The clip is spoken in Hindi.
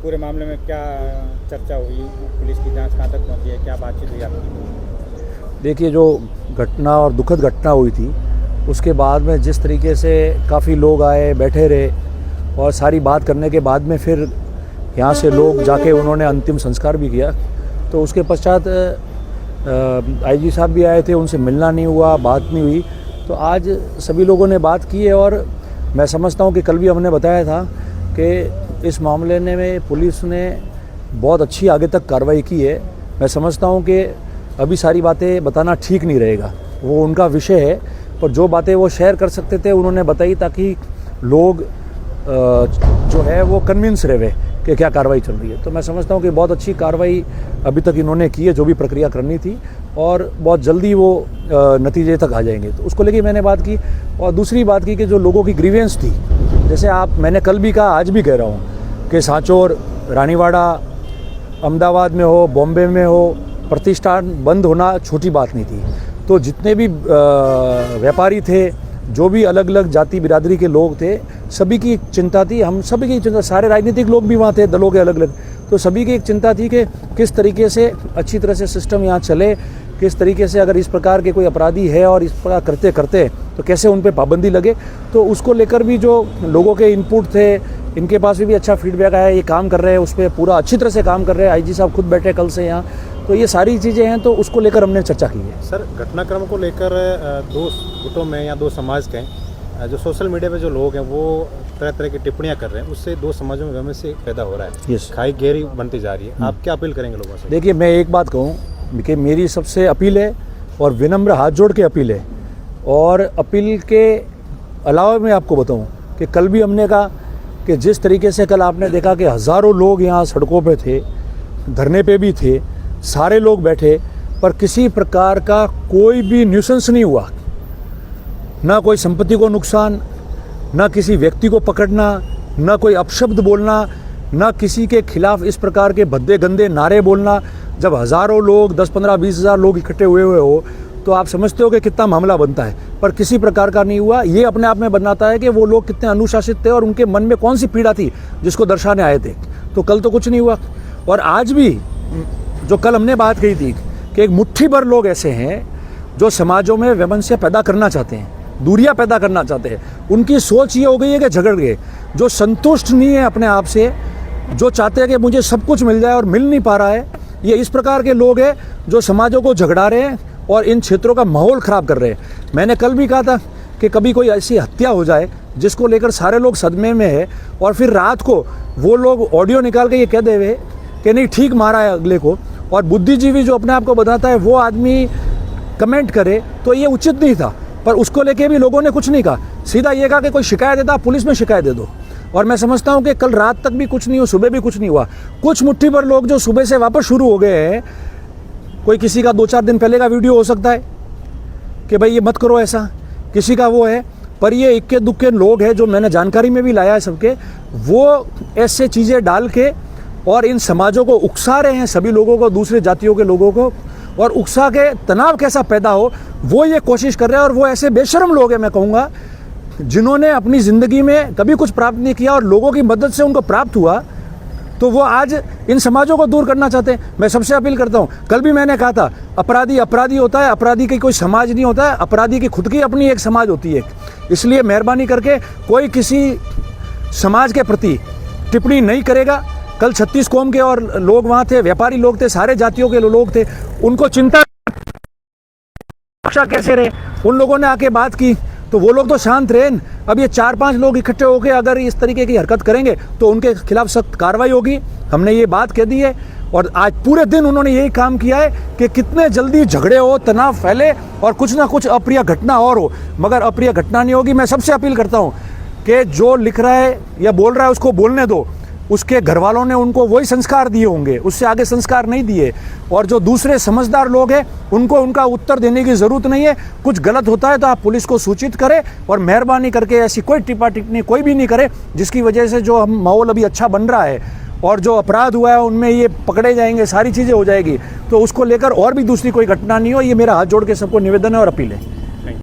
पूरे मामले में क्या चर्चा हुई, पुलिस की जांच कहाँ तक पहुंची है, क्या बातचीत हुई आपकी? देखिए, जो घटना और दुखद घटना हुई थी उसके बाद में जिस तरीके से काफ़ी लोग आए, बैठे रहे और सारी बात करने के बाद में फिर यहाँ से लोग जाके उन्होंने अंतिम संस्कार भी किया। तो उसके पश्चात आईजी साहब भी आए थे, उनसे मिलना नहीं हुआ, बात नहीं हुई। तो आज सभी लोगों ने बात की है और मैं समझता हूँ कि कल भी हमने बताया था कि इस मामले में पुलिस ने बहुत अच्छी आगे तक कार्रवाई की है। मैं समझता हूँ कि अभी सारी बातें बताना ठीक नहीं रहेगा, वो उनका विषय है, पर जो बातें वो शेयर कर सकते थे उन्होंने बताई ताकि लोग जो है वो कन्विंस रहे कि क्या कार्रवाई चल रही है। तो मैं समझता हूँ कि बहुत अच्छी कार्रवाई अभी तक इन्होंने की है, जो भी प्रक्रिया करनी थी, और बहुत जल्दी वो नतीजे तक आ जाएंगे। तो उसको लेके मैंने बात की। और दूसरी बात की कि जो लोगों की ग्रीवेंस थी, जैसे मैंने कल भी कहा, आज भी कह रहा हूँ कि सांचौर, रानीवाड़ा, अहमदाबाद में हो, बॉम्बे में हो, प्रतिष्ठान बंद होना छोटी बात नहीं थी। तो जितने भी व्यापारी थे, जो भी अलग अलग जाति बिरादरी के लोग थे, सभी की एक चिंता थी, हम सभी की चिंता, सारे राजनीतिक लोग भी वहाँ थे, दलों के अलग अलग। तो सभी की एक चिंता थी कि किस तरीके से अच्छी तरह से सिस्टम यहाँ चले, किस तरीके से अगर इस प्रकार के कोई अपराधी है और इस प्रकार करते करते तो कैसे उन पर पाबंदी लगे। तो उसको लेकर भी जो लोगों के इनपुट थे, इनके पास भी अच्छा फीडबैक आया, ये काम कर रहे हैं, उस पर पूरा अच्छी तरह से काम कर रहे हैं। आईजी साहब खुद बैठे कल से यहाँ। तो ये सारी चीज़ें हैं, तो उसको लेकर हमने चर्चा की है। सर, घटनाक्रम को लेकर दो गुटों में या दो समाज के जो सोशल मीडिया पे जो लोग हैं वो तरह तरह की टिप्पणियां कर रहे हैं, उससे दो समाजों में वहम से पैदा हो रहा है। खाई गहरी बनती जा रही है। आप क्या अपील करेंगे लोगों से? देखिए, मैं एक बात कहूँ कि मेरी सबसे अपील है और विनम्र हाथ जोड़ के अपील है। और अपील के अलावा मैं आपको बताऊँ कि कल भी हमने कहा कि जिस तरीके से कल आपने देखा कि हज़ारों लोग यहाँ सड़कों पे थे, धरने पे भी थे, सारे लोग बैठे, पर किसी प्रकार का कोई भी न्यूसेंस नहीं हुआ। ना कोई संपत्ति को नुकसान, ना किसी व्यक्ति को पकड़ना, ना कोई अपशब्द बोलना, ना किसी के खिलाफ इस प्रकार के भद्दे गंदे नारे बोलना। जब हज़ारों लोग, 10, 15, 20 हज़ार लोग इकट्ठे हुए हो तो आप समझते हो कि कितना मामला बनता है, पर किसी प्रकार का नहीं हुआ। ये अपने आप में बनाता है कि वो लोग कितने अनुशासित थे और उनके मन में कौन सी पीड़ा थी जिसको दर्शाने आए थे। तो कल तो कुछ नहीं हुआ। और आज भी जो कल हमने बात कही थी कि एक मुट्ठी भर लोग ऐसे हैं जो समाजों में वैमनस्य पैदा करना चाहते हैं, दूरियां पैदा करना चाहते हैं। उनकी सोच ये हो गई है कि झगड़ गए, जो संतुष्ट नहीं है अपने आप से, जो चाहते हैं कि मुझे सब कुछ मिल जाए और मिल नहीं पा रहा है। ये इस प्रकार के लोग हैं जो समाजों को झगड़ा रहे हैं और इन क्षेत्रों का माहौल ख़राब कर रहे हैं। मैंने कल भी कहा था कि कभी कोई ऐसी हत्या हो जाए जिसको लेकर सारे लोग सदमे में है और फिर रात को वो लोग ऑडियो निकाल के ये कह देवे कि नहीं ठीक मारा है अगले को, और बुद्धिजीवी जो अपने आप को बताता है वो आदमी कमेंट करे, तो ये उचित नहीं था। पर उसको लेके भी लोगों ने कुछ नहीं कहा, सीधा ये कहा कि कोई शिकायत देता पुलिस में शिकायत दे दो। और मैं समझता हूँ कि कल रात तक भी कुछ नहीं हुआ, सुबह भी कुछ नहीं हुआ। कुछ मुट्ठी भर लोग जो सुबह से वापस शुरू हो गए हैं, कोई किसी का 2-4 दिन पहले का वीडियो हो सकता है कि भाई ये मत करो ऐसा, किसी का वो है, पर ये इक्के दुक्के लोग हैं जो मैंने जानकारी में भी लाया है सबके, वो ऐसे चीज़ें डाल के और इन समाजों को उकसा रहे हैं, सभी लोगों को, दूसरे जातियों के लोगों को, और उकसा के तनाव कैसा पैदा हो वो ये कोशिश कर रहे हैं। और वो ऐसे बेशर्म लोग हैं, मैं कहूँगा, जिन्होंने अपनी ज़िंदगी में कभी कुछ प्राप्त नहीं किया और लोगों की मदद से उनको प्राप्त हुआ, तो वो आज इन समाजों को दूर करना चाहते हैं। मैं सबसे अपील करता हूँ, कल भी मैंने कहा था, अपराधी अपराधी होता है, अपराधी की कोई समाज नहीं होता है, अपराधी की खुद की अपनी एक समाज होती है। इसलिए मेहरबानी करके कोई किसी समाज के प्रति टिप्पणी नहीं करेगा। कल 36 कौम के और लोग वहाँ थे, व्यापारी लोग थे, सारे जातियों के लोग थे, उनको चिंता कैसे रहे, उन लोगों ने आके बात की तो वो लोग तो शांत रहे। अब ये 4-5 लोग इकट्ठे होकर अगर इस तरीके की हरकत करेंगे तो उनके खिलाफ सख्त कार्रवाई होगी। हमने ये बात कह दी है और आज पूरे दिन उन्होंने यही काम किया है कि कितने जल्दी झगड़े हो, तनाव फैले और कुछ ना कुछ अप्रिय घटना और हो, मगर अप्रिय घटना नहीं होगी। मैं सबसे अपील करता हूँ कि जो लिख रहा है या बोल रहा है उसको बोलने दो, उसके घर वालों ने उनको वही संस्कार दिए होंगे, उससे आगे संस्कार नहीं दिए। और जो दूसरे समझदार लोग हैं उनको उनका उत्तर देने की ज़रूरत नहीं है। कुछ गलत होता है तो आप पुलिस को सूचित करें और मेहरबानी करके ऐसी कोई टिप्पा टिप्पणी कोई भी नहीं करे जिसकी वजह से जो हम माहौल अभी अच्छा बन रहा है और जो अपराध हुआ है उनमें ये पकड़े जाएंगे, सारी चीज़ें हो जाएगी। तो उसको लेकर और भी दूसरी कोई घटना नहीं हो, ये मेरा हाथ जोड़ के सबको निवेदन है और अपील है।